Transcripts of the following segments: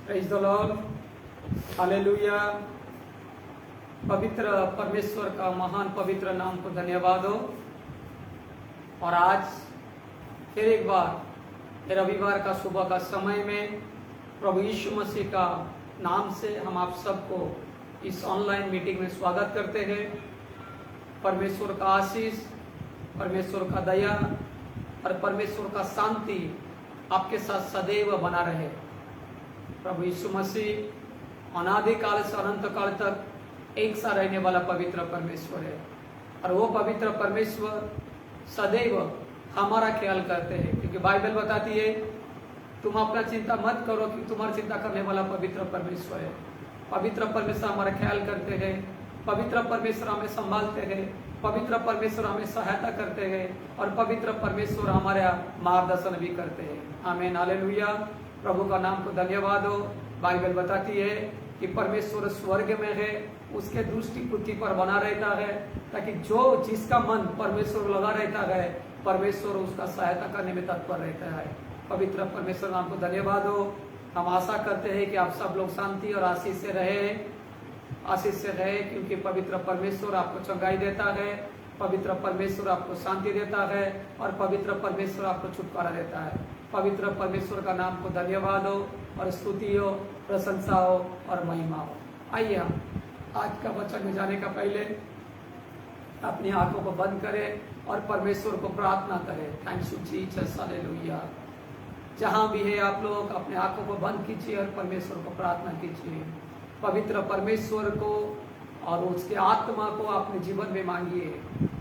Praise the Lord, hallelujah. पवित्र परमेश्वर का महान पवित्र नाम को धन्यवाद हो। और आज फिर एक बार रविवार का सुबह का समय में प्रभु यीशु मसीह का नाम से हम आप सबको इस ऑनलाइन मीटिंग में स्वागत करते हैं। परमेश्वर का आशीष, परमेश्वर का दया और परमेश्वर का शांति आपके साथ सदैव बना रहे। प्रभु यीशु मसीह अनादि काल से अनंत काल तक एक सा रहने वाला पवित्र परमेश्वर है और वो पवित्र परमेश्वर सदैव हमारा ख्याल करते हैं, क्योंकि बाइबल बताती है तुम अपना चिंता मत करो कि तुम्हारी चिंता करने वाला पवित्र परमेश्वर है। पवित्र परमेश्वर हमारा ख्याल करते हैं, पवित्र परमेश्वर हमें संभालते हैं, पवित्र परमेश्वर हमें सहायता करते हैं और पवित्र परमेश्वर हमारा मार्गदर्शन भी करते हैं। आमीन, हालेलुया। प्रभु का नाम को धन्यवाद हो। बाइबल बताती है कि परमेश्वर स्वर्ग में है, उसके दृष्टि पृथ्वी पर बना रहता है, ताकि जो जिसका मन परमेश्वर लगा रहता है परमेश्वर उसका सहायता करने में तत्पर रहता है। पवित्र परमेश्वर नाम को धन्यवाद हो। हम आशा करते हैं कि आप सब लोग शांति और आशीष से रहे, क्योंकि पवित्र परमेश्वर आपको चंगाई देता है, पवित्र परमेश्वर आपको शांति देता है और पवित्र परमेश्वर आपको छुटकारा देता है। पवित्र परमेश्वर का नाम को धन्यवाद हो और स्तुति हो, प्रशंसा हो और महिमा हो। आइए हम आज का वचन में जाने का पहले अपनी आंखों को बंद करें और परमेश्वर को प्रार्थना करें। Thank you Jesus, hallelujah. जहां भी है आप लोग अपने आंखों को बंद कीजिए और परमेश्वर को प्रार्थना कीजिए। पवित्र परमेश्वर को और उसके आत्मा को अपने जीवन में मांगिए।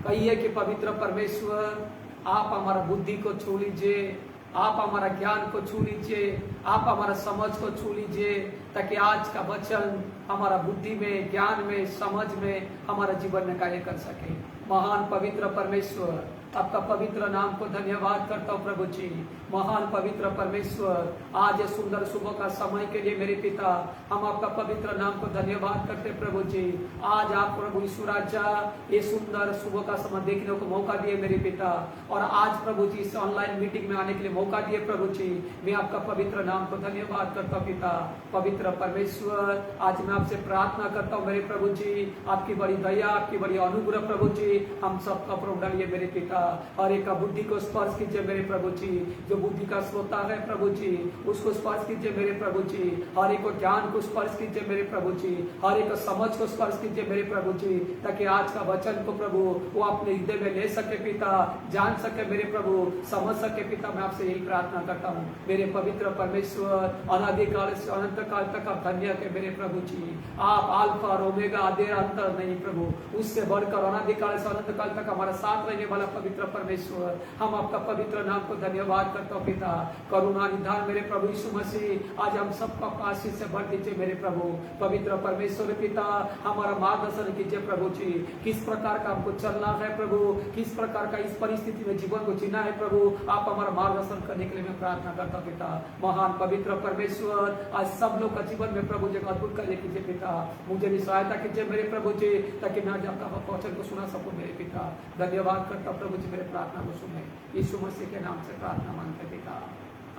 कहिए कि पवित्र परमेश्वर आप हमारा बुद्धि को छू लीजिए, आप हमारा ज्ञान को छू लीजिए, आप हमारा समझ को छू लीजिए, ताकि आज का वचन हमारा बुद्धि में, ज्ञान में, समझ में, हमारा जीवन में कार्य कर सके। महान पवित्र परमेश्वर, आपका पवित्र नाम को धन्यवाद करता हूँ प्रभु जी। महान पवित्र परमेश्वर, आज ये सुंदर सुबह का समय के लिए मेरे पिता हम आपका पवित्र नाम को धन्यवाद करते प्रभु जी। आज आप प्रभु यीशु राजा ये सुंदर सुबह का समय देखने को मौका दिए मेरे पिता, और आज प्रभु जी इस ऑनलाइन मीटिंग में आने के लिए मौका दिए प्रभु जी। मैं आपका पवित्र नाम को धन्यवाद करता हूँ पिता। पवित्र परमेश्वर, आज मैं आपसे प्रार्थना करता हूँ मेरे प्रभु जी, आपकी बड़ी दया, आपकी बड़ी अनुग्रह प्रभु जी हम सबका प्रभु डालिए मेरे पिता। और एक बुद्धि को स्पर्श कीजिए मेरे प्रभु जी, जो बुद्धि का श्रोता है प्रभु जी उसको स्पर्श कीजिए मेरे प्रभु जी। हर एक को ज्ञान को स्पर्श कीजिए मेरे प्रभु जी, हर एक समझ को स्पर्श कीजिए मेरे प्रभु जी, ताकि आज का वचन को प्रभु वो अपने हृदय में ले सके पिता, जान सके मेरे प्रभु, समझ सके पिता। मैं आपसे यही प्रार्थना करता हूँ मेरे पवित्र परमेश्वर। अनादिकाल से अनंत काल तक आप धन्य के मेरे प्रभु जी। आप अल्फा और ओमेगा, आदि अंतर नहीं प्रभु, उससे बढ़कर अनादिकाल से अनंत काल तक हमारा साथ रहने वाला पवित्र परमेश्वर, हम आपका पवित्र नाम को धन्यवाद करता हूँ पिता। करुणा निधान मेरे प्रभु यीशु मसीह, आज हम सबका आशीष से भर दीजिए मेरे प्रभु। पवित्र परमेश्वर पिता, हमारा मार्गदर्शन कीजिए प्रभु जी। किस प्रकार का हमको चलना है प्रभु, किस प्रकार का इस परिस्थिति में जीवन को जीना है प्रभु, आप हमारा मार्गदर्शन करने के लिए मैं प्रार्थना करता हूँ पिता। महान पवित्र परमेश्वर, आज सब लोग का जीवन में प्रभु जी अद्भुत कार्य कीजिए पिता। मुझे भी सहायता कीजिए मेरे प्रभु जी, ताकि मैं आज आपका वचन को सुना सकूं मेरे पिता। धन्यवाद करता हूँ प्रभु जी, मेरे प्रार्थना को सुने। यीशु मसीह के नाम से प्रार्थना मांगते पिता,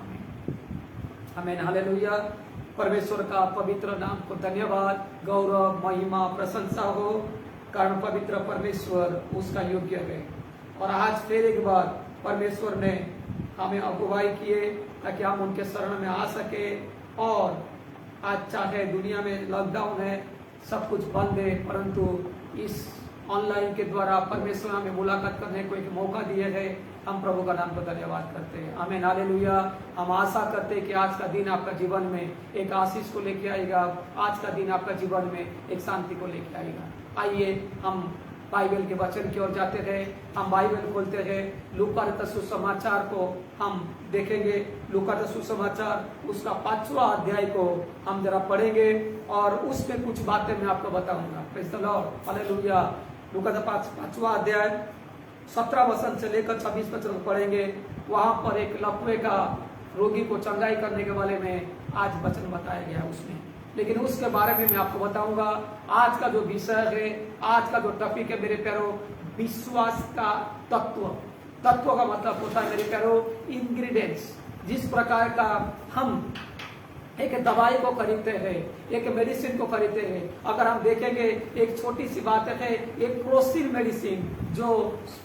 आमीन, आमीन, हालेलुया। परमेश्वर का पवित्र नाम को धन्यवाद, गौरव, महिमा, प्रशंसा हो, कारण पवित्र परमेश्वर उसका योग्य है। और आज फिर एक बार परमेश्वर ने हमें अगुवाई किए ताकि हम उनके शरण में आ सके। और आज चाहे दुनिया में लॉकडाउन है, सब कुछ बंद है, परंतु इस ऑनलाइन के द्वारा परमेश्वर हमें मुलाकात करने को एक मौका दिए है। हम प्रभु का नाम को धन्यवाद करते हैं। आमीन, हालेलुया। हम आशा करते हैं कि आज का दिन आपका जीवन में एक आशीष को लेके आएगा, आज का दिन आपका जीवन में एक शांति को लेके आएगा। आइए हम बाइबल के वचन की ओर जाते हैं। हम बाइबल खोलते हैं, लूका रचित सुसमाचार को हम देखेंगे। लूका रचित सुसमाचार उसका 5वां अध्याय को हम जरा पढ़ेंगे और उसमें कुछ बातें मैं आपको बताऊंगा। Praise the Lord, hallelujah. लूका का 5वां अध्याय 17 वचन से लेकर 26 वचन पढ़ेंगे। वहां पर एक लकवे का रोगी को चंगाई करने के बारे में आज वचन बताया गया उसमें, लेकिन उसके बारे में मैं आपको बताऊंगा। आज का जो विषय है, आज का जो टॉपिक है मेरे प्यारो, विश्वास का तत्व। तत्व का मतलब होता है मेरे प्यारो इंग्रेडिएंट्स, जिस प्रकार का हम एक दवाई को खरीदते हैं, एक मेडिसिन को खरीदते हैं। अगर हम देखेंगे एक छोटी सी बात है, एक क्रोसिन मेडिसिन जो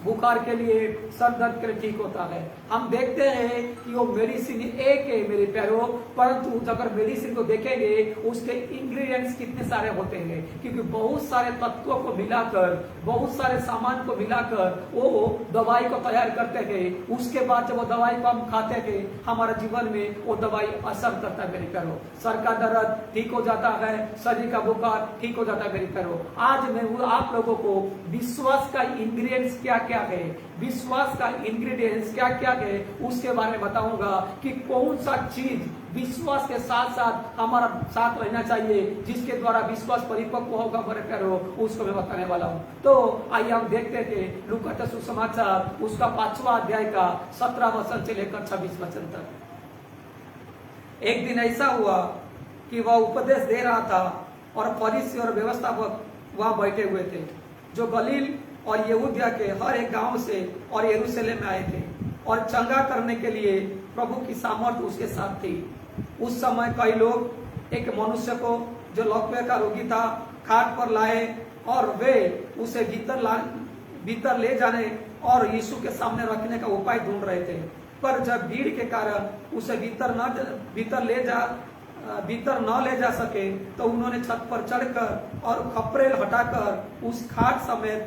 बुखार के लिए, सर दर्द के लिए ठीक होता है, हम देखते हैं कि वो मेडिसिन एक है मेरे प्यारों, परंतु अगर मेडिसिन को देखेंगे उसके इंग्रेडिएंट्स कितने सारे होते हैं, क्योंकि बहुत सारे तत्वों को मिलाकर, बहुत सारे सामान को मिलाकर वो दवाई को तैयार करते हैं। उसके बाद जब वो दवाई को हम खाते हैं, हमारे जीवन में वो दवाई असर करता है मेरे प्यारों। सर का दर्द ठीक हो जाता है, शरीर का बुखार ठीक हो जाता है मेरे प्यारों। आज मैं आप लोगों को विश्वास का इंग्रेडिएंट्स क्या क्या है, विश्वास का इंग्रेडिएंट्स क्या क्या है उसके बारे में बताऊंगा कि कौन सा चीज विश्वास के साथ साथ हमारा साथ रहना चाहिए, जिसके द्वारा विश्वास परिपक्व होगा मेरे प्यारों, उसको मैं बताने वाला हूं। तो आइए हम देखते थे लूका का सुसमाचार उसका 5वां अध्याय का 17 वचन से लेकर 26 वचन तक। एक दिन ऐसा हुआ कि वह उपदेश दे रहा था और फरीसी और व्यवस्थापक वहां बैठे हुए थे, जो गलील और यहूदिया के हर एक गांव से और यरूशलेम में आए थे, और चंगा करने के लिए प्रभु की सामर्थ उसके साथ थी। उस समय कई लोग एक मनुष्य को जो लकवे का रोगी था खाट पर लाए, और वे उसे भीतर ले जाने और यीशु के सामने रखने का उपाय ढूंढ रहे थे। पर जब भीड़ के कारण उसे भीतर न ले जा सके, तो उन्होंने छत पर चढ़कर और खपरेल हटाकर उस खाट समेत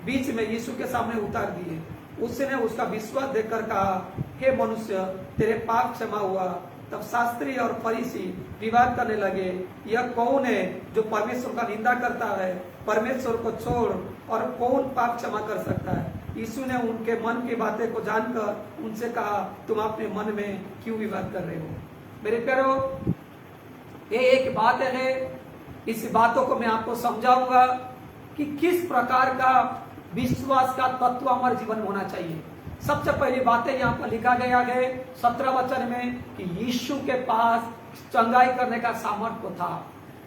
बीच में यीशु के सामने उतार दिए। उसने उसका विश्वास देखकर कहा, हे मनुष्य, तेरे पाप क्षमा हुआ। तब शास्त्री और फरीसी विवाद करने लगे, यह कौन है जो परमेश्वर का निंदा करता है? परमेश्वर को छोड़ और कौन पाप क्षमा कर सकता है? यीशु ने उनके मन की बातें को जानकर उनसे कहा, तुम अपने मन में क्यों विवाद कर रहे हो? मेरे प्यारों, ये एक बात है, इस बातों को मैं आपको समझाऊंगा कि किस प्रकार का विश्वास का तत्व हमारे जीवन में होना चाहिए। सबसे पहली बात है, यहाँ पर लिखा गया है 17 वचन में कि यीशु के पास चंगाई करने का सामर्थ्य था,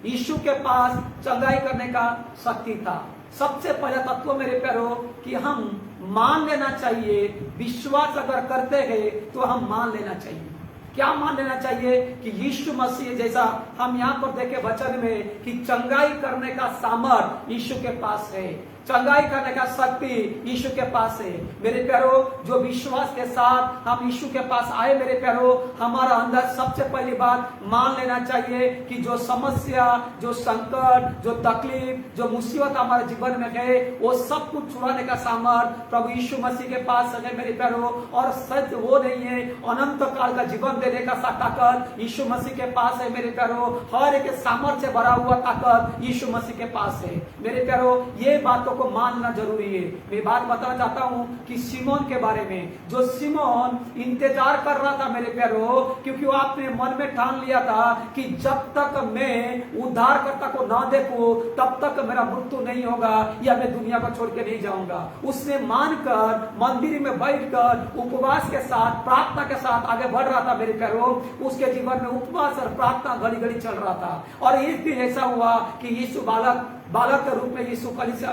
यीशु के पास चंगाई करने का शक्ति था। सबसे पहला तत्व मेरे प्यारों कि हम मान लेना चाहिए, विश्वास अगर करते हैं तो हम मान लेना चाहिए। क्या मान लेना चाहिए? कि यीशु मसीह जैसा हम यहाँ पर देखे वचन में कि चंगाई करने का सामर्थ यीशु के पास है, चंगाई करने का शक्ति यीशु के पास है। मेरे प्यारों, जो विश्वास के साथ हम यीशु के पास आए मेरे प्यारों, हमारा अंदर सबसे पहली बात मान लेना चाहिए कि जो समस्या, जो संकट, जो तकलीफ, जो मुसीबत हमारे जीवन में है, वो सब कुछ छुड़ाने का सामर्थ प्रभु यीशु मसीह के पास है मेरे प्यारों। और सच वो नहीं है, अनंत काल का जीवन देने का ताकत यीशु मसीह के पास है मेरे प्यारों। हर एक सामर्थ्य से भरा हुआ ताकत यीशु मसीह के पास है मेरे प्यारों। ये बातों को मानना जरूरी है। मैं बात बताना चाहता हूं कि सिमोन के बारे में, जो सिमोन इंतजार कर रहा था मेरे प्यारों, क्योंकि वो आपने मन में ठान लिया था कि जब तक मैं उद्धारकर्ता को ना देखूं तब तक मेरा मृत्यु नहीं होगा या मैं दुनिया को छोड़ के नहीं जाऊंगा। उसने मानकर मंदिर में बैठकर उपवास के साथ, प्रार्थना के साथ आगे बढ़ रहा था मेरे प्यारों। उसके जीवन में उपवास और प्रार्थना घड़ी घड़ी चल रहा था। और एक दिन ऐसा हुआ कि यीशु बालक के रूप में यीशु कलीसिया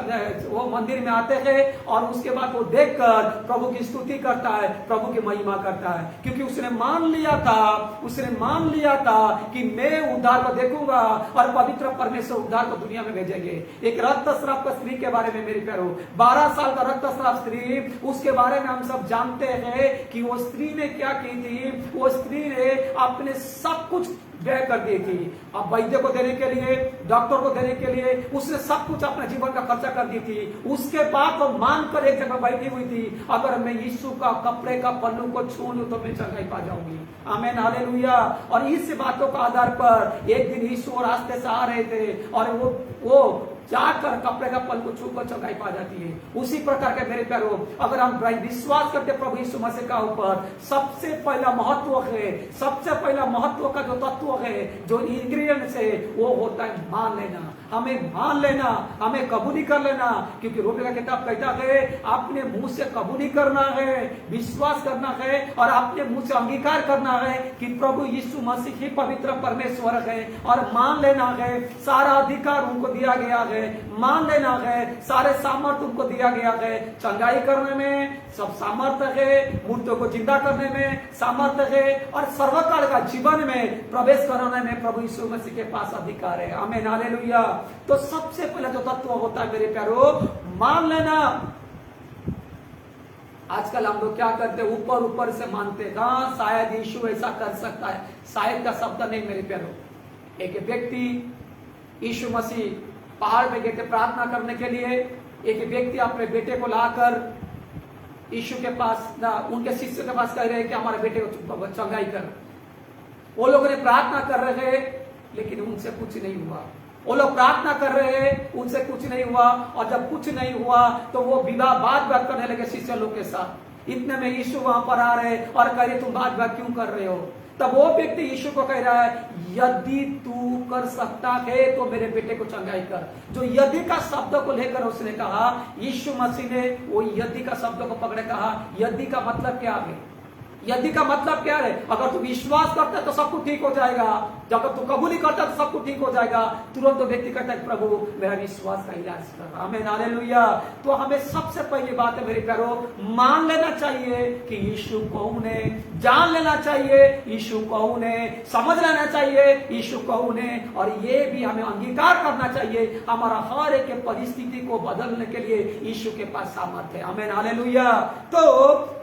वो मंदिर में आते थे, और उसके बाद वो देखकर प्रभु की स्तुति करता है, प्रभु की महिमा करता है, क्योंकि उसने मान लिया था कि मैं उद्धार को देखूंगा और पवित्र परमेश्वर उद्धार को दुनिया में भेजेंगे। एक रक्तस्राव का स्त्री के बारे में मेरे प्यारों, 12 साल का रक्तस्राव स्त्री, उसके बारे में हम सब जानते हैं कि वो स्त्री ने क्या की थी। वो स्त्री ने अपने सब कुछ व्यय कर दी थी। अब वैद्य को देने के लिए, डॉक्टर को देने के लिए उसने सब कुछ अपने जीवन का खर्चा कर दी थी। उसके बाद वो मानकर एक जगह बैठी हुई थी, अगर मैं यीशु का कपड़े का पल्लू को छू लूं तो मैं चंगाई पा जाऊंगी। आमीन, हालेलुया। और इस बातों के आधार पर एक दिन यीशु रास्ते से आ रहे थे और वो जाकर कपड़े का पल्लू छूकर चंगाई पा जाती है। उसी प्रकार के मेरे प्यारों, अगर हम विश्वास करते प्रभु यीशु मसीह का ऊपर, सबसे पहला महत्व का जो तत्व है, जो इंग्रेडिएंट्स है, वो होता है मान लेना। हमें मान लेना, हमें कबूली कर लेना, क्योंकि रोमी का किताब कहता है अपने मुंह से कबूली करना है, विश्वास करना है और अपने मुंह से अंगीकार करना है कि प्रभु यीशु मसीह ही पवित्र परमेश्वर है, और मान लेना है सारा अधिकार उनको दिया गया है। है, मान लेना है, सारे सामर्थ्य तुमको दिया गया है, चंगाई करने में सब सामर्थ्य है, मूर्तियों को जिंदा करने में सामर्थ्य है, और सर्वकाल का जीवन में प्रवेश कराने में प्रभु यीशु मसीह के पास अधिकार है। आमीन, हालेलुया। तो सबसे पहले जो तत्व होता है मेरे प्यारो, मान लेना। आजकल हम लोग क्या करते हैं, ऊपर ऊपर से मानते हैं, हाँ शायद यीशु ऐसा कर सकता है। शायद का शब्द नहीं मेरे प्यारो। एक व्यक्ति यीशु मसीह पहाड़ पे गए थे प्रार्थना करने के लिए। एक व्यक्ति अपने बेटे को लाकर यीशु के पास ना उनके शिष्य के पास कह रहे हैं कि हमारे बेटे को चंगाई कर। वो लोगों ने प्रार्थना कर रहे हैं लेकिन उनसे कुछ नहीं हुआ। वो लोग प्रार्थना कर रहे हैं, उनसे कुछ नहीं हुआ, और जब कुछ नहीं हुआ तो वो विवाह बात करने लगे शिष्य लोग के साथ। इतने में यीशु वहां पर आ रहे और कह रहे तुम बात क्यों कर रहे हो। तब वो व्यक्ति यीशु को कह रहा है, यदि तू कर सकता है तो मेरे बेटे को चंगाई कर। जो यदि का शब्द को लेकर उसने कहा, यीशु मसीह ने वो यदि का शब्द को पकड़े कहा, यदि का मतलब क्या है? यदि का मतलब क्या है? अगर तू विश्वास करता है तो सब कुछ ठीक हो जाएगा, जब तू कबूली करता है तो सब कुछ ठीक हो जाएगा। तुरंत तो व्यक्ति कहता है प्रभु मेरा विश्वास का इलाज कर। आमीन, हालेलुया। तो हमें सबसे पहली बात है मेरे प्यारो, मान लेना चाहिए कि यीशु कौन है, जान लेना चाहिए यीशु कौन है, समझ लेना चाहिए यीशु कौन है, और ये भी हमें अंगीकार करना चाहिए हमारा हर एक परिस्थिति को बदलने के लिए यीशु के पास सामर्थ्य है। आमीन, हालेलुया। तो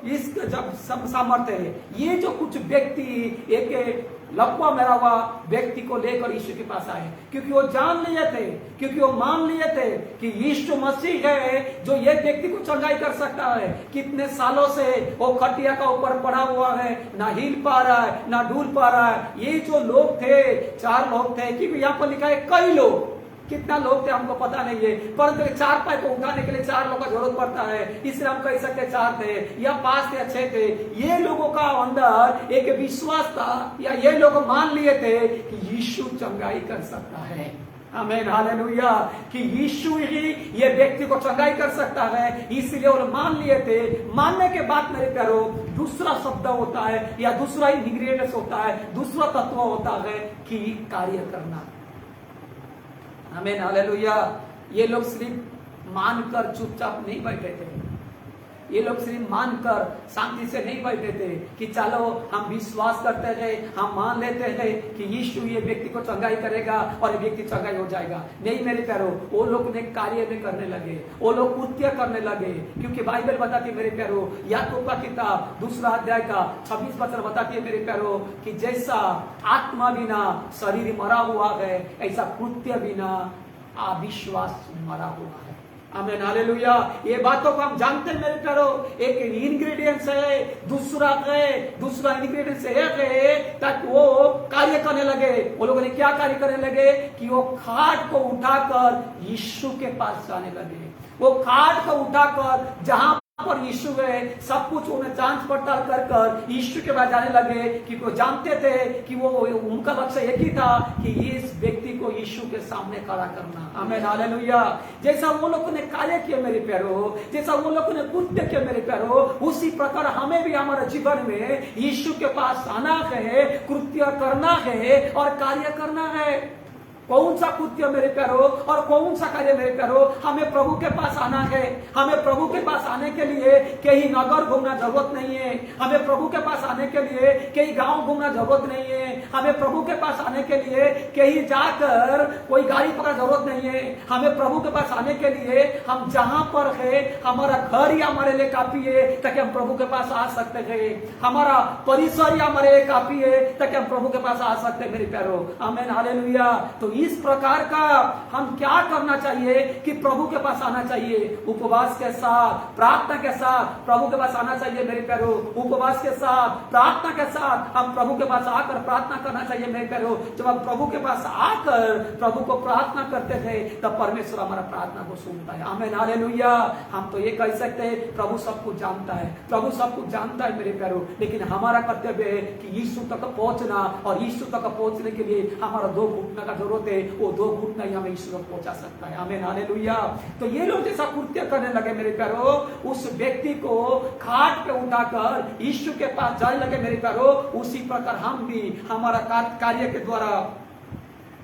इस जब सामर्थ्य है, ये जो कुछ व्यक्ति एक लकवा मेरा हुआ व्यक्ति को लेकर यीशु के पास आए, क्योंकि वो जान लिए थे, क्योंकि वो मान लिए थे कि यीशु मसीह है जो ये व्यक्ति को चंगाई कर सकता है। कितने सालों से वो खटिया का ऊपर पड़ा हुआ है, ना हिल पा रहा है ना डूल पा रहा है। ये जो लोग थे, 4 लोग थे, क्योंकि यहाँ पर लिखा है कई लोग, कितना लोग थे हमको पता नहीं है, परंतु 4 पाए को उठाने के लिए 4 लोगों का जरूरत पड़ता है, इसलिए हम कह सकते 4 थे या 5 थे या 6 थे। ये लोगों का अंदर एक विश्वास था, या ये लोग मान लिए थे कि यीशु चंगाई कर सकता है। आमीन, हालेलुया। कि यीशु ही ये व्यक्ति को चंगाई कर सकता है, इसलिए वो मान लिए थे। मानने के बाद मेरे प्यारो, दूसरा शब्द होता है या दूसरा इंग्रेडिएंट होता है, दूसरा तत्व होता है कि कार्य करना। आमीन, हालेलुया। ये लोग सिर्फ मानकर चुपचाप नहीं बैठे थे, ये लोग सिर्फ मानकर शांति से नहीं बैठे थे कि चलो हम विश्वास करते हैं, हम मान लेते हैं कि यीशु ये व्यक्ति को चंगाई करेगा और ये व्यक्ति चंगाई हो जाएगा। नहीं मेरे प्यारो, वो लोग ने कार्य में करने लगे, वो लोग कृत्य करने लगे, क्योंकि बाइबल बताती है मेरे प्यारो, याकूब का किताब 2 अध्याय का 26 वचन बताती है मेरे प्यारो कि जैसा आत्मा बिना शरीर मरा हुआ है, ऐसा कृत्य बिना अविश्वास मरा हुआ है। आमीन, हालेलुया। ये बातों को हम जानते हैं मेरे प्यारो। एक इंग्रेडिएंट्स है, दूसरा इंग्रेडिएंट्स है ताकि वो कार्य करने लगे। वो लोगों ने क्या कार्य करने लगे कि वो खाट को उठाकर यीशु के पास जाने लगे। वो खाट को उठाकर जहां पर यीशु है, सब कुछ उन्हें जांच पड़ताल कर यीशु के पास जाने लगे, क्योंकि वो जानते थे कि वो उनका लक्ष्य एक ही था कि इस व्यक्ति को यीशु के सामने खड़ा करना। आमीन, हालेलुया। जैसा वो लोगों ने कार्य किया मेरे प्यारो, जैसा वो लोगों ने कृत्य किया मेरे प्यारो, उसी प्रकार हमें भी हमारे जीवन में यीशु के पास आना है, कृत्य करना है और कार्य करना है। कौन सा कृत्य मेरे प्यारो और कौन सा कार्य मेरे प्यारो? हमें प्रभु के पास आना है। हमें प्रभु के पास आने के लिए कहीं नगर घूमना जरूरत नहीं है। हमें प्रभु के पास आने के लिए कहीं गांव घूमना जरूरत नहीं है। हमें प्रभु के पास आने के लिए कहीं जाकर कोई गाड़ी पकड़ना जरूरत नहीं है। हमें प्रभु के पास आने के लिए हम जहां पर है, हमारा घर ही हमारे लिए काफी है ताकि हम प्रभु के पास आ सकते हैं। हमारा परिसर ही हमारे लिए काफी है ताकि हम प्रभु के पास आ सकते हैं मेरे प्यारो। आमीन, हालेलुया। तो इस प्रकार का हम क्या करना चाहिए कि प्रभु के पास आना चाहिए, उपवास के साथ, प्रार्थना के साथ प्रभु के पास आना चाहिए मेरे प्यारो। उपवास के साथ, प्रार्थना के साथ हम प्रभु के पास आकर प्रार्थना करना चाहिए मेरे प्यारो। जब हम प्रभु के पास आकर प्रभु को प्रार्थना करते थे तब परमेश्वर हमारा प्रार्थना को सुनता है। आमीन, हालेलुया। हम तो ये कह सकते हैं प्रभु सब कुछ जानता है, प्रभु सब कुछ जानता है मेरे प्यारो, लेकिन हमारा कर्तव्य है कि यीशु तक पहुंचना, और यीशु तक पहुंचने के लिए हमारा 2 घुटने का जरूरत है। वो 2 घुटना ही हमें यीशु तक पहुंचा सकता है। आमीन, हालेलुया। तो ये लोग जैसा कृत्य करने लगे मेरे प्यारो, उस व्यक्ति को खाट पे उठाकर यीशु के पास जाने लगे मेरे प्यारो, उसी प्रकार हम भी हमारा कार्य के द्वारा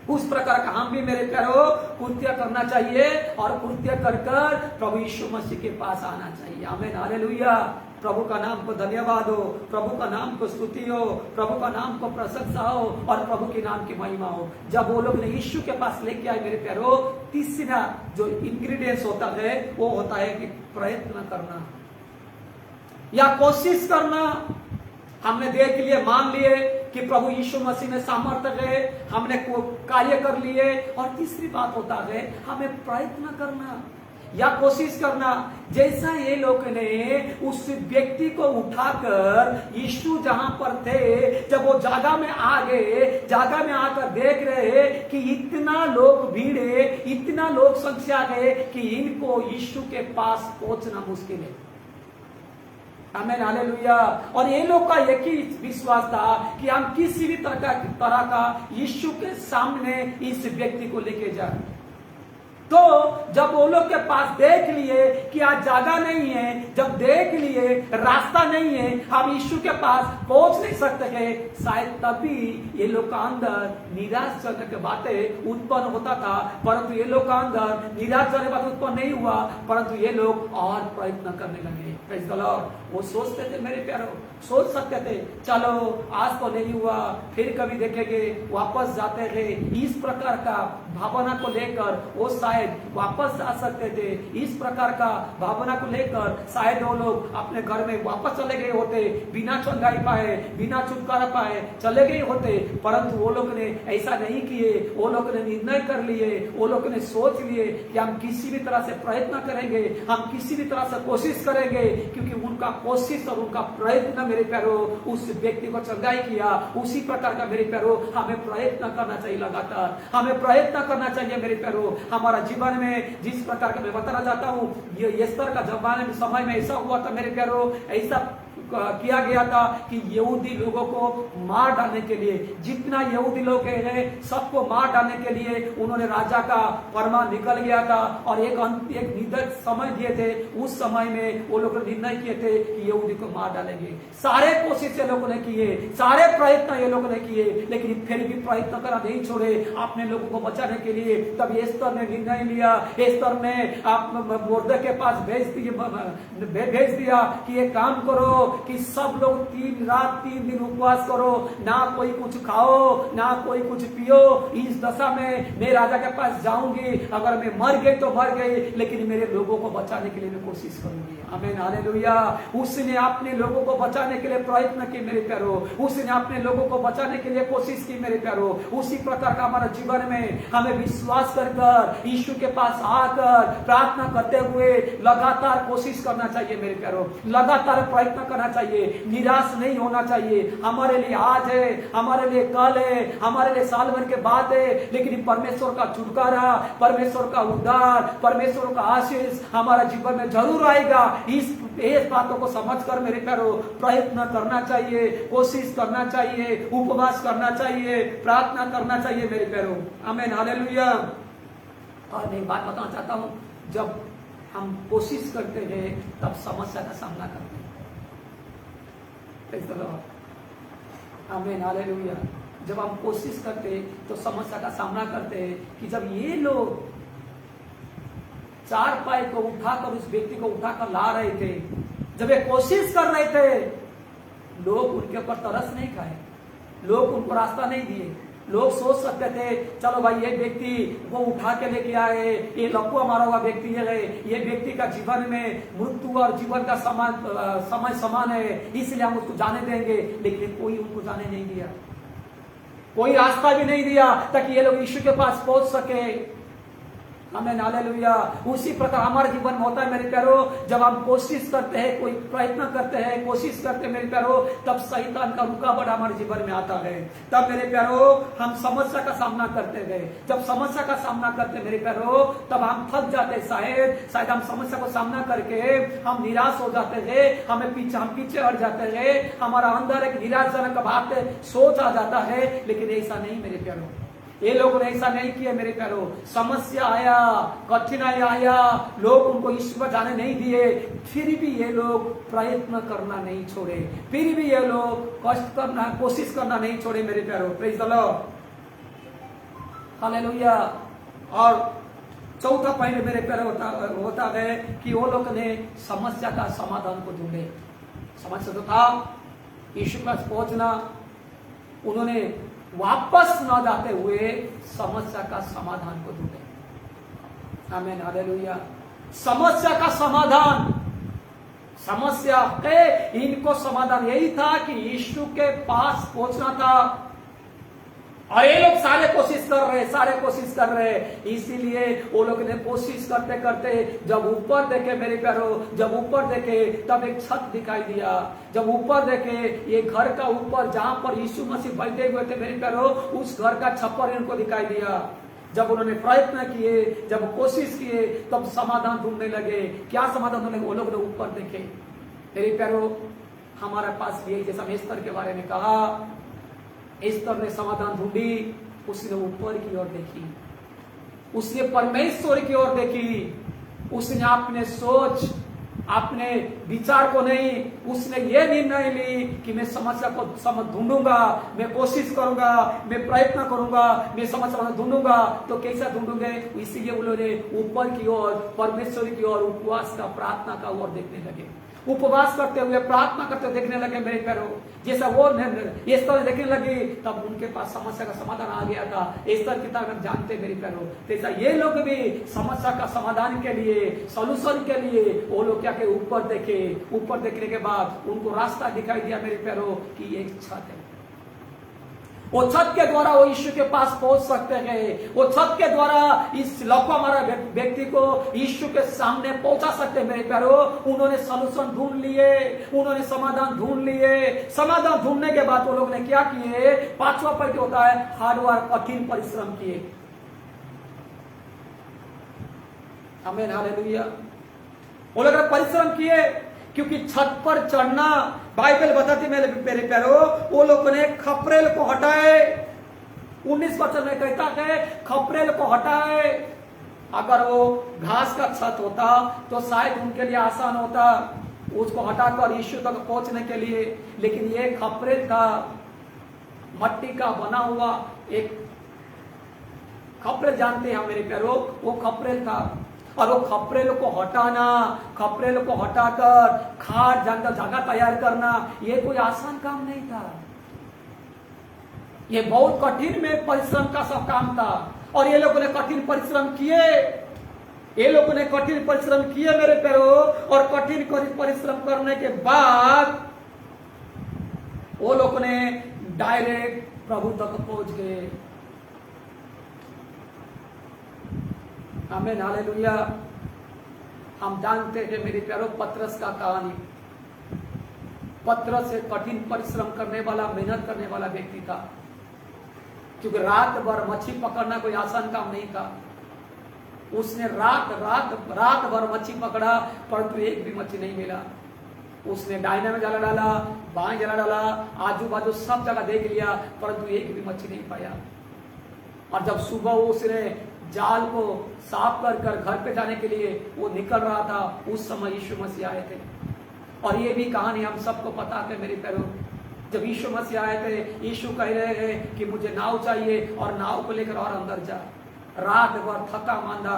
उस प्रकार का हम भी मेरे प्यारो कृत्य करना चाहिए और कृत्य कर कर प्रभु यीशु मसीह के पास आना चाहिए। आमीन, हालेलुया। प्रभु का नाम को धन्यवाद हो, प्रभु का नाम को स्तुति हो, प्रभु का नाम को प्रशंसा हो और प्रभु के नाम की महिमा हो। जब वो लोग ने यीशु के पास लेके आए मेरे प्यारो, तीसरा जो इंग्रेडिएंट्स होता है वो होता है कि प्रयत्न करना या कोशिश करना। हमने देख लिए, मान लिए कि प्रभु यीशु मसीह में सामर्थ्य है, हमने कार्य कर लिए, और तीसरी बात होता है हमें प्रयत्न करना या कोशिश करना। जैसा ये लोग ने उस व्यक्ति को उठाकर यीशु जहां पर थे, जब वो जगह में आ गए, जगह में आकर देख रहे कि इतना लोग भीड़े, इतना लोग संख्या है कि इनको यीशु के पास पहुंचना मुश्किल है। आमीन, हालेलुया। और ये लोग का एक ही विश्वास था कि हम किसी भी तरह का यीशु के सामने इस व्यक्ति को लेके जाए। तो जब वो लोग के पास देख लिए कि आज जगह नहीं है, जब देख लिए रास्ता नहीं है, हम यीशु के पास पहुंच नहीं सकते हैं, शायद तभी ये लोग का अंदर निराशजनक बातें उत्पन्न होता था। परंतु ये लोग का अंदर निराशजनक बात उत्पन्न नहीं हुआ, परंतु ये लोग और प्रयत्न करने लगे। Praise the Lord. वो सोचते थे मेरे प्यारो, सोच सकते थे चलो आज तो नहीं हुआ, फिर कभी देखेंगे, वापस जाते थे। इस प्रकार का भावना को लेकर वो शायद वापस जा सकते थे। इस प्रकार का भावना को लेकर शायद वो लोग अपने घर में वापस चले गए होते, बिना चंगाई पाए, बिना छुटकारा पाए चले गए होते। परंतु वो लोग ने ऐसा नहीं किए। वो लोग ने निर्णय कर लिए, वो लोग ने सोच लिए कि हम किसी भी तरह से प्रयत्न करेंगे, हम किसी भी तरह से कोशिश करेंगे, क्योंकि उनका कोशिश और उनका प्रयत्न मेरे प्यारो उस व्यक्ति को चंगाई किया। उसी प्रकार का मेरे प्यारो हमें प्रयत्न करना चाहिए, लगातार हमें प्रयत्न करना चाहिए मेरे प्यारो। हमारा जीवन में जिस प्रकार का मैं बताना चाहता हूँ, ये एस्तर का जमाने में समय में ऐसा हुआ था मेरे प्यारो, ऐसा किया गया था कि यहूदी लोगों को मार डालने के लिए, जितना यहूदी लोग हैं सबको मार डालने के लिए उन्होंने राजा का फरमान निकल गया था और एक निर्धारित समय दिए थे। उस समय में वो लोग निर्णय किए थे कि यहूदी को मार डालेंगे। सारे कोशिश ये लोगों ने किए, सारे प्रयत्न ये लोगों ने किए, लेकिन फिर भी प्रयत्न करना नहीं छोड़े अपने लोगों को बचाने के लिए। तब एस्तर ने निर्णय लिया, एस्तर ने मोर्दे के पास भेज दिया कि एक काम करो कि सब लोग 3 रात 3 दिन उपवास करो, ना कोई कुछ खाओ, ना कोई कुछ पियो। इस दशा में मैं राजा के पास जाऊंगी, अगर मैं मर गई तो मर गई, लेकिन मेरे लोगों को बचाने के लिए मैं कोशिश करूंगी। आमीन, हालेलुया। उसने अपने लोगों को बचाने के लिए प्रयत्न किए मेरे प्यारो, उसने अपने लोगों को बचाने के लिए कोशिश की मेरे प्यारो। उसी प्रकार का हमारा जीवन में हमें विश्वास कर यीशु के पास आकर प्रार्थना करते हुए लगातार कोशिश करना चाहिए मेरे प्यारो, लगातार प्रयत्न करना चाहिए, निराश नहीं होना चाहिए। हमारे लिए आज है, हमारे लिए कल है, हमारे लिए साल भर के बाद है, लेकिन परमेश्वर का छुटकारा, परमेश्वर का उद्धार, परमेश्वर का आशीष हमारा जीवन में जरूर आएगा। इस बातों को समझकर मेरे प्यारो प्रयत्न करना चाहिए, कोशिश करना चाहिए, उपवास करना चाहिए, प्रार्थना करना चाहिए मेरे प्यारो। आमीन, हालेलुया। और मैं बात बताना चाहता हूं, जब हम कोशिश करते हैं तब समस्या का सामना करते हैं। आमीन, हालेलुया। जब हम कोशिश करते तो समस्या का सामना करते हैं कि जब ये लोग 4 पाए को उठाकर उस व्यक्ति को उठाकर ला रहे थे, जब ये कोशिश कर रहे थे, लोग उनके ऊपर तरस नहीं खाए, लोग उनको रास्ता नहीं दिए। लोग सोच सकते थे चलो भाई ये व्यक्ति वो उठा के लेके आए, ये लकवा मारा हुआ व्यक्ति है, ये व्यक्ति का जीवन में मृत्यु और जीवन का समय समान है, इसलिए हम उसको जाने देंगे। लेकिन कोई उनको जाने नहीं दिया, कोई रास्ता भी नहीं दिया ताकि ये लोग यीशु के पास पहुंच सके। आमीन, हालेलुया। उसी प्रकार हमारे जीवन में होता है मेरे प्यारो, जब हम कोशिश करते हैं, कोई प्रयत्न करते हैं, कोशिश करते हैं मेरे प्यारो, तब शैतान का रुकावट हमारे जीवन में आता है। तब मेरे प्यारो हम समस्या का सामना करते गए। जब समस्या का सामना करते मेरे प्यारो, तब हम थक जाते, शायद हम समस्या को सामना करके हम निराश हो जाते हैं, हम पीछे हट जाते हैं, हमारा अंदर एक निराशजनक बात सोच आ जाता है। लेकिन ऐसा नहीं मेरे प्यारो, ये लोगों ने ऐसा नहीं किया मेरे प्यारो। समस्या आया, कठिनाई आया, लोग उनको यीशु पर जाने नहीं दिए, फिर भी ये लोग प्रयत्न करना नहीं छोड़े, फिर भी ये लोग कष्ट करना, कोशिश करना नहीं छोड़े मेरे प्यारो। Praise the Lord. हालेलुया। और चौथा पॉइंट मेरे प्यारे होता है कि वो लोग ने समस्या का समाधान को ढूंढे। समस्या तो था यीशु पास पहुंचना, उन्होंने वापस न जाते हुए समस्या का समाधान को ढूंढे। आमीन, हालेलुया। समस्या का समाधान, समस्या है इनको समाधान यही था कि यीशु के पास पहुंचना था। और ये लोग सारे कोशिश कर रहे, इसीलिए वो लोग ने कोशिश करते करते जब ऊपर देखे मेरे प्यारो, जब ऊपर देखे तब एक छत दिखाई दिया। जब ऊपर देखे ये घर का ऊपर जहां पर यीशु मसीह बैठे हुए थे मेरे प्यारो, उस घर का छप्पर इनको दिखाई दिया। जब उन्होंने प्रयत्न किए, जब कोशिश किए, तब समाधान ढूंढने लगे। क्या समाधान ढूंढने? वो लोग ने ऊपर देखे मेरे प्यारो। हमारे पास भी जैसा एस्तर के बारे में कहा, एस्तर ने समाधान ढूंढी, उसने ऊपर की ओर देखी, उसने परमेश्वर की ओर देखी, उसने अपने सोच, अपने विचार को नहीं, उसने ये निर्णय ली कि मैं समस्या को ढूंढूंगा, मैं कोशिश करूंगा, मैं प्रयत्न करूंगा, मैं समस्या ढूंढूंगा। तो कैसा ढूंढूंगे? इसीलिए उन्होंने ऊपर की ओर, परमेश्वर की ओर उपवास का, प्रार्थना का ओर देखने लगे। उपवास करते हुए, प्रार्थना करते हुए देखने लगे मेरे प्यारो। जैसा वो एस्तर देखने लगी, तब उनके पास समस्या का समाधान आ गया था। एस्तर की तरह जानते मेरे प्यारो, जैसा ये लोग भी समस्या का समाधान के लिए, सॉल्यूशन के लिए वो लोग क्या के ऊपर देखे। ऊपर देखने के बाद उनको रास्ता दिखाई दिया मेरे प्यारो कि एक छत है। वो छत के द्वारा वो यीशु के पास पहुंच सकते हैं। वो छत के द्वारा इस लौका मारा व्यक्ति को यीशु के सामने पहुंचा सकते हैं मेरे प्यारो। उन्होंने सॉल्यूशन ढूंढ लिए, उन्होंने समाधान ढूंढ लिए। समाधान ढूंढने के बाद वो लोग ने क्या किए? पांचवा पॉइंट होता है हार्डवर्क, कठिन परिश्रम किए। आमीन, हालेलुया। वो लोग ने परिश्रम किए, क्योंकि छत पर चढ़ना, बाइबल बताती मेरे प्यारो, वो लोगों ने खपरेल को हटाए। 19 वचन में कहता है खपरेल को हटाए। अगर वो घास का छत होता तो शायद उनके लिए आसान होता उसको हटाकर यीशु तक पहुंचने के लिए, लेकिन ये खपरेल था, मट्टी का बना हुआ एक खपरेल, जानते हैं मेरे प्यारो, वो खपरेल था। और वो खपरेल को हटाना, खपरेल को हटाकर खाट जानकर जगह तैयार करना, ये कोई आसान काम नहीं था। ये बहुत कठिन में परिश्रम का सब काम था। और ये लोगों ने कठिन परिश्रम किए, ये लोगों ने कठिन परिश्रम किए मेरे प्यारो। और कठिन परिश्रम करने के बाद वो लोगों ने डायरेक्ट प्रभु तक पहुंच गए। आमीन, हालेलुया। हम जानते हैं मेरे प्यारो पतरस का कहानी। पतरस एक कठिन परिश्रम करने वाला, मेहनत करने वाला व्यक्ति था, क्योंकि रात भर मच्छी पकड़ना कोई आसान काम नहीं था। उसने रात भर मच्छी पकड़ा, परंतु एक भी मच्छी नहीं मिला। उसने दाहिने में जाला डाला, बाएं जाला डाला, आजू बाजू सब जगह देख लिया, परंतु एक भी मच्छी नहीं पाया। और जब सुबह उसने जाल को साफ कर घर पे जाने के लिए वो निकल रहा था, उस समय यीशु मसीह आए थे। और ये भी कहानी हम सबको पता है मेरे प्यारो। जब यीशु मसीह आए थे, यीशु कह रहे हैं कि मुझे नाव चाहिए, और नाव को लेकर और अंदर जा। रात भर थका मांदा,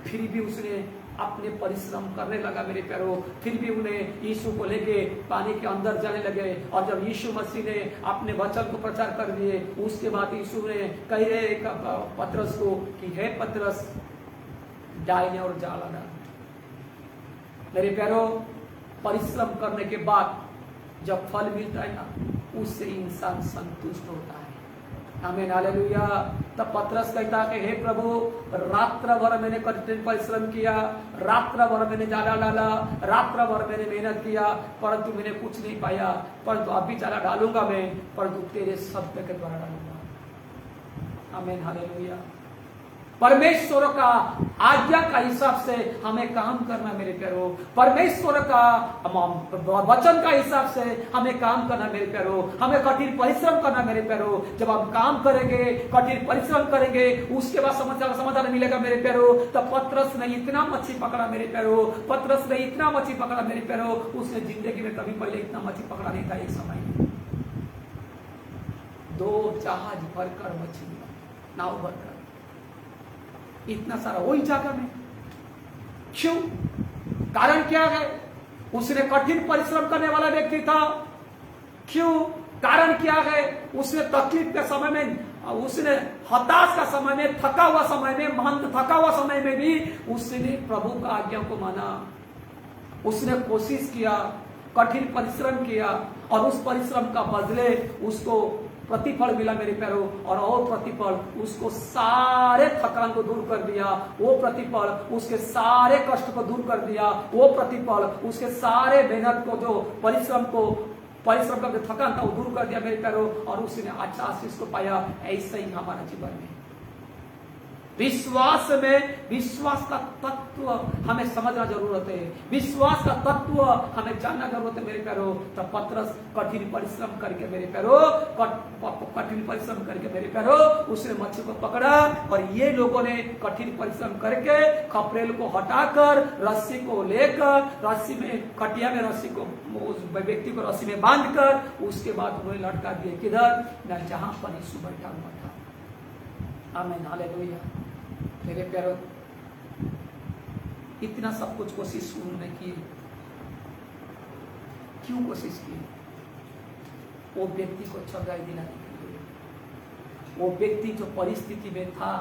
फिर भी उसने अपने परिश्रम करने लगा मेरे प्यारो। फिर भी उन्हें यीशु को लेके पानी के अंदर जाने लगे। और जब यीशु मसीह ने अपने वचन को प्रचार कर दिए, उसके बाद यीशु ने कह रहे पतरस को कि हे पतरस, दाहिने और जाला डाल। मेरे प्यारो, परिश्रम करने के बाद जब फल मिलता है ना, उससे इंसान संतुष्ट होता है। आमीन, हालेलुया। तब पतरस कहता है हे प्रभु, रात्र भर मैंने कठिन परिश्रम किया, रात्र भर मैंने जाला डाला, रात्र भर मैंने मेहनत किया, परंतु मैंने कुछ नहीं पाया। परंतु अभी जाला डालूंगा मैं, परंतु तेरे शब्द के द्वारा डालूंगा। आमीन, हालेलुया। परमेश्वर का आज्ञा का हिसाब से हमें काम करना मेरे प्यारो। परमेश्वर का वचन का हिसाब से हमें काम करना मेरे प्यारो। हमें कठिन परिश्रम करना मेरे प्यारो। जब हम काम करेंगे, कठिन परिश्रम करेंगे, उसके बाद समस्या का समाधान मिलेगा मेरे प्यारो। तब पतरस ने इतना मच्छी पकड़ा मेरे प्यारो, पतरस ने इतना मच्छी पकड़ा मेरे प्यारो। उसने जिंदगी में कभी पहले इतना मच्छी पकड़ा नहीं था। एक समय में 2 जहाज भरकर मछली, नाव भरकर इतना सारा वही जगह में। क्यों? कारण क्या है? उसने कठिन परिश्रम करने वाला व्यक्ति था। क्यों? कारण क्या है? उसने तकलीफ के समय में, उसने हताश का समय में, थका हुआ समय में, थका हुआ समय में भी उसने प्रभु का आज्ञा को माना। उसने कोशिश किया, कठिन परिश्रम किया, और उस परिश्रम का बदले उसको प्रतिफल मिला मेरे प्यारों। और प्रतिफल उसको सारे थकान को दूर कर दिया। वो प्रतिफल उसके सारे कष्ट को दूर कर दिया। वो प्रतिफल उसके सारे मेहनत को, जो परिश्रम का जो थकान था, वो दूर कर दिया मेरे प्यारों। और उसने अच्छा आशीष को पाया। ऐसा ही हमारा जीवन में विश्वास का तत्व हमें समझना जरूरत है। विश्वास का तत्व हमें जानना जरूरत है मेरे प्यारों। तब पतरस कठिन परिश्रम करके मेरे प्यारों, उसने मच्छी को पकड़ा। और ये लोगों ने कठिन परिश्रम करके खपरेल को हटाकर, रस्सी को लेकर, रस्सी में, खटिया में रस्सी को, उस व्यक्ति को रस्सी में बांधकर, उसके बाद उन्होंने लटका दिए। किधर? न जहां पर यीशु बैठा हुआ था। आमीन, हालेलुया। मेरे प्यारों, इतना सब कुछ कोशिश उन्होंने की। क्यों कोशिश की? वो व्यक्ति को चंगाई दिलाने के लिए। वो व्यक्ति जो परिस्थिति में था,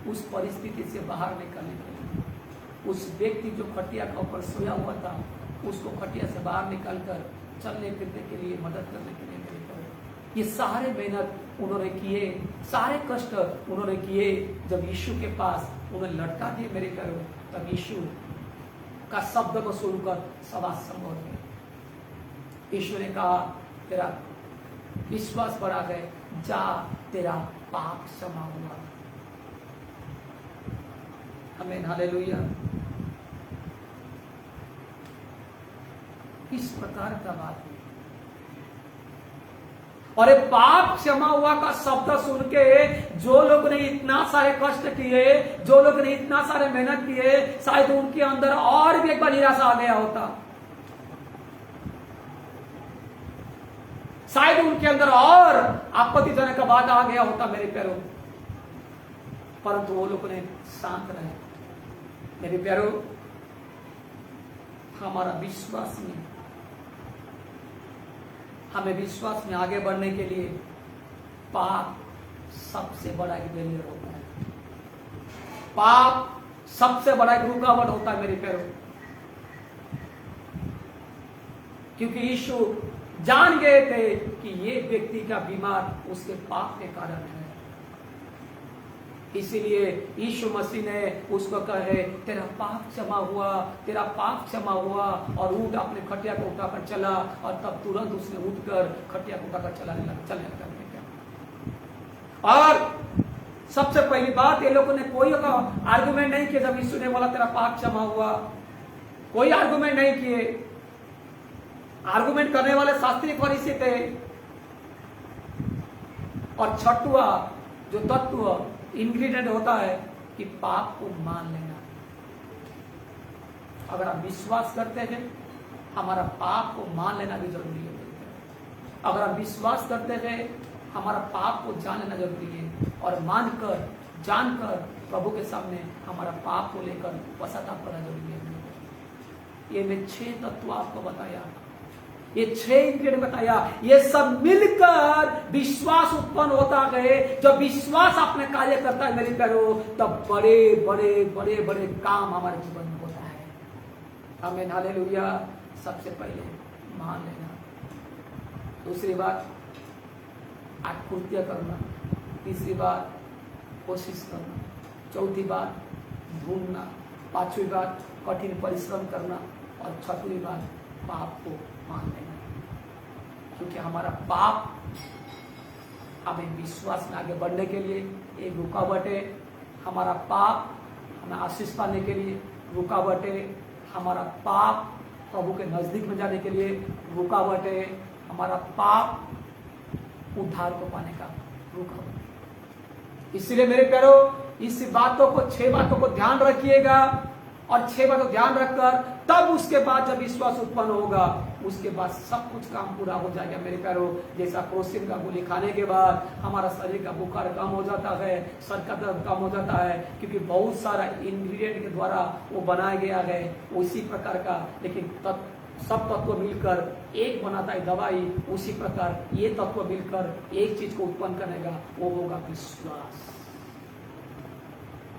उस परिस्थिति से बाहर निकलने के लिए। उस व्यक्ति जो खटिया के ऊपर सोया हुआ था, उसको खटिया से बाहर निकालकर चलने फिरने के लिए, मदद करने के लिए। ये सारे मेहनत उन्होंने किए, सारे कष्ट उन्होंने किए। जब यीशु के पास उन्हें लटका दिए मेरे प्यारों, तब यीशु का शब्द को सुनकर सब आश्चर्य हो गए। यीशु ने कहा, तेरा विश्वास बढ़ा गए, जा, तेरा पाप क्षमा हुआ। आमीन, हालेलुया। इस प्रकार का बात है। और पाप क्षमा हुआ का शब्द सुन के जो लोग ने इतना सारे कष्ट किए, जो लोग ने इतना सारे मेहनत किए, शायद उनके अंदर और भी एक बार निराशा आ गया होता। शायद उनके अंदर और आपत्तिजनक बात आ गया होता मेरे प्यारों। परंतु वो लोग ने शांत रहे। मेरे प्यारों, हमारा विश्वास में, हमें विश्वास में आगे बढ़ने के लिए पाप सबसे बड़ा एक बैरियर होता है। पाप सबसे बड़ा एक रुकावट होता है मेरे प्यारों। क्योंकि यीशु जान गए थे कि ये व्यक्ति का बीमार उसके पाप के कारण है। इसीलिए यीशु मसीह ने उसको कहे, तेरा पाप क्षमा हुआ, तेरा पाप क्षमा हुआ। और उठ, अपने खटिया को उठाकर चला। और तब तुरंत उसने उठकर खटिया को उठाकर चलने लगा। और सबसे पहली बात, ये लोगों ने कोई आर्गुमेंट नहीं किया जब यीशु ने बोला तेरा पाप क्षमा हुआ। कोई आर्गुमेंट नहीं किए। आर्गुमेंट करने वाले शास्त्री फरीसी थे। और छठवां जो तत्व, इंग्रेडिएंट होता है कि पाप को मान लेना। अगर हम विश्वास करते हैं, हमारा पाप को मान लेना भी जरूरी है। अगर हम विश्वास करते हैं, हमारा पाप को जान लेना जरूरी है। और मानकर, जानकर प्रभु के सामने हमारा पाप को लेकर पश्चाताप करना जरूरी है। ये मैं 6 तत्व आपको बताया, ये 6 इंग्रेडिएंट बताया। ये सब मिलकर विश्वास उत्पन्न होता है। जब विश्वास अपने कार्य करता है मेरे प्यारों, तब बड़े बड़े बड़े बड़े काम हमारे जीवन में होता है। आमीन, हालेलुया। सबसे पहले मान लेना। दूसरी बात, आत्मकृत्य करना। तीसरी बात, कोशिश करना। चौथी बात, ढूंढना। पांचवी बात, कठिन परिश्रम करना। और छठवीं बात, पाप को मान लेना। क्योंकि हमारा पाप हमें विश्वास में आगे बढ़ने के लिए एक रुकावट है। हमारा पाप हमें आशीष पाने के लिए रुकावट है। हमारा पाप प्रभु के नजदीक में जाने के लिए रुकावट है। हमारा पाप उद्धार को पाने का रुकावट है। इसलिए मेरे प्यारों, इस बातों को, 6 बातों को ध्यान रखिएगा। और 6 बातों को ध्यान रखकर तब जब उसके बाद जब विश्वास उत्पन्न होगा, उसके बाद सब कुछ काम पूरा हो जाएगा मेरे प्यारो। जैसा क्रोसिन का गोली खाने के बाद हमारा शरीर का बुखार कम हो जाता है, सर का दर्द कम हो जाता है, क्योंकि बहुत सारा इंग्रेडिएंट के द्वारा वो बनाया गया है उसी प्रकार का। लेकिन सब तत्व मिलकर एक बनाता है दवाई, उसी प्रकार ये तत्व मिलकर एक चीज को उत्पन्न करेगा, वो होगा विश्वास।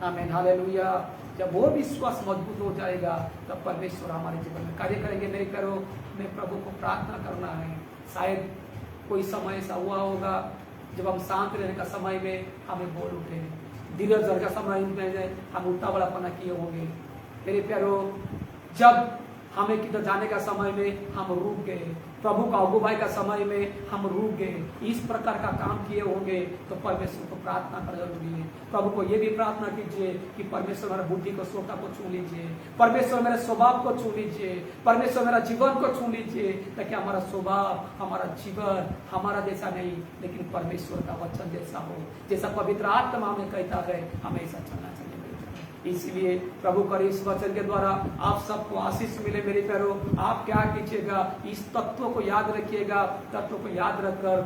आमीन, हालेलुया। जब वो विश्वास मजबूत हो जाएगा तब परमेश्वर हमारे जीवन में कार्य करेंगे। नहीं करो, हमें प्रभु को प्रार्थना करना है। शायद कोई समय ऐसा हुआ होगा जब हम शांत रहने का समय में हमें बोल उठे, धीरज धर का समय में हम उल्टा बड़ापना किए होंगे मेरे प्यारो। जब हमें किधर जाने का समय में हम रुक गए, प्रभु का अगुवाई का समय में हम रुक गए, इस प्रकार का काम किए होंगे तो परमेश्वर को प्रार्थना करना जरूरी है। प्रभु को यह भी प्रार्थना कीजिए कि परमेश्वर मेरा बुद्धि को श्रोता को छू लीजिए, परमेश्वर मेरे स्वभाव को छू लीजिए, परमेश्वर मेरा जीवन को छू लीजिए, ताकि हमारा स्वभाव हमारा जीवन हमारा जैसा नहीं लेकिन परमेश्वर का वचन जैसा हो, जैसा पवित्र आत्मा हमें कहता है हमें ऐसा चलना चाहिए। इसलिए प्रभु करे इस वचन के द्वारा आप सबको आशीष मिले मेरे प्यारो। आप क्या कीजिएगा, इस तत्व को याद रखिएगा, तत्व को याद रखकर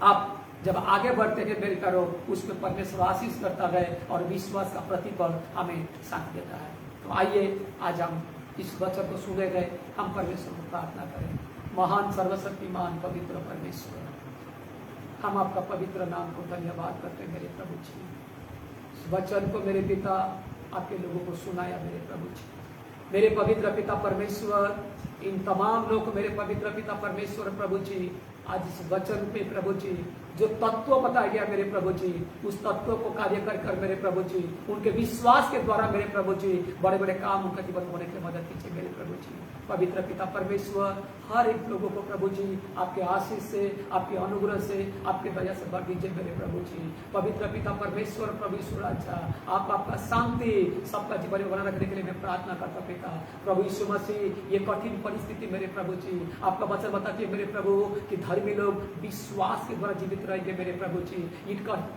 आप जब आगे बढ़ते हैं मेरे प्यारो, उसमें परमेश्वर आशीष करता है और विश्वास का प्रतिफल हमें साथ देता है। तो आइए आज हम इस वचन को सुने गए, हम परमेश्वर को प्रार्थना करें। महान सर्वशक्तिमान पवित्र परमेश्वर, हम आपका पवित्र नाम को धन्यवाद करते हैं मेरे प्रभु जी। वचन को मेरे पिता आपके लोगों को सुनाया मेरे प्रभु जी। मेरे पवित्र पिता परमेश्वर, इन तमाम लोग को मेरे पवित्र पिता परमेश्वर प्रभु जी, आज इस वचन पे प्रभु जी जो तत्व बताया गया मेरे प्रभु जी, उस तत्व को कार्य कर मेरे प्रभु जी, उनके विश्वास के द्वारा मेरे प्रभु जी बड़े बड़े काम उनका जीवन होने की मदद कीजिए मेरे प्रभु जी। पवित्र पिता परमेश्वर, हर एक लोगों को प्रभु जी आपके आशीष से, आपके अनुग्रह से, आपके दया से भर दीजिए मेरे प्रभु जी। पवित्र पिता परमेश्वर प्रभु यीशु राजा, आप आपका शांति सबका जीवन में बना रखने के लिए मैं प्रार्थना करता पिता। प्रभु यीशु मसीह, ये कठिन परिस्थिति मेरे प्रभु जी, आपका वचन बताती है मेरे प्रभु कि धर्मी लोग विश्वास के द्वारा जीवित रहेंगे मेरे प्रभु जी।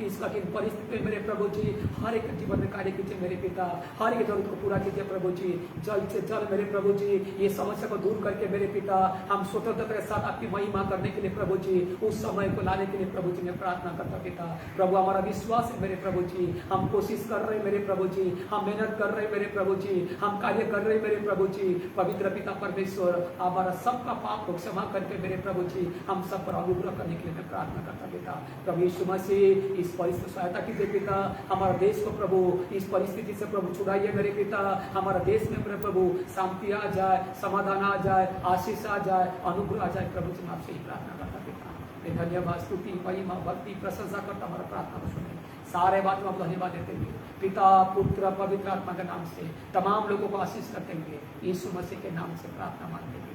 इस कठिन परिस्थिति में मेरे प्रभु जी हर एक जीवन में कार्य कीजिए मेरे पिता, हर एक जरूरत को पूरा कीजिए प्रभु जी। जल्द से जल्द मेरे प्रभु जी ये समस्या को दूर करके मेरे पिता हम स्वतंत्रता के साथ आपकी महिमा करने के लिए प्रभु जी, उस समय को लाने के लिए प्रभु जी मैं प्रार्थना करता पिता। प्रभु हमारा विश्वास है मेरे प्रभु जी, हम कोशिश कर रहे हैं मेरे प्रभु जी, हम मेहनत कर रहे हैं मेरे प्रभु जी, हम कार्य कर रहे हैं मेरे प्रभु जी। पवित्र पिता परमेश्वर, हमारा सबका पाप को क्षमा करके मेरे प्रभु जी हम सब पर अनुग्रह करने के लिए मैं प्रार्थना करता पिता। प्रभु यीशु मसीह, इस परिस्थिति सहायता कीजिए पिता, हमारा देश को प्रभु इस परिस्थिति से प्रभु छुड़ाइए मेरे पिता। हमारा देश में मेरे प्रभु शांति आ जाए, समाधान आ जाए, आशीष आ जाए, अनुग्रह आ जाए प्रभु जी। मैं आपसे ही प्रार्थना करता पिता। मैं धन्यवाद, स्तुति, महिमा, भक्ति, प्रशंसा करता हमारा प्रार्थना को सुने। सारे बात में आप धन्यवाद देते हुए पिता, पुत्र, पवित्र आत्मा के नाम से तमाम लोगों को आशीष करते हुए यीशु मसीह के नाम से प्रार्थना मांगते हुए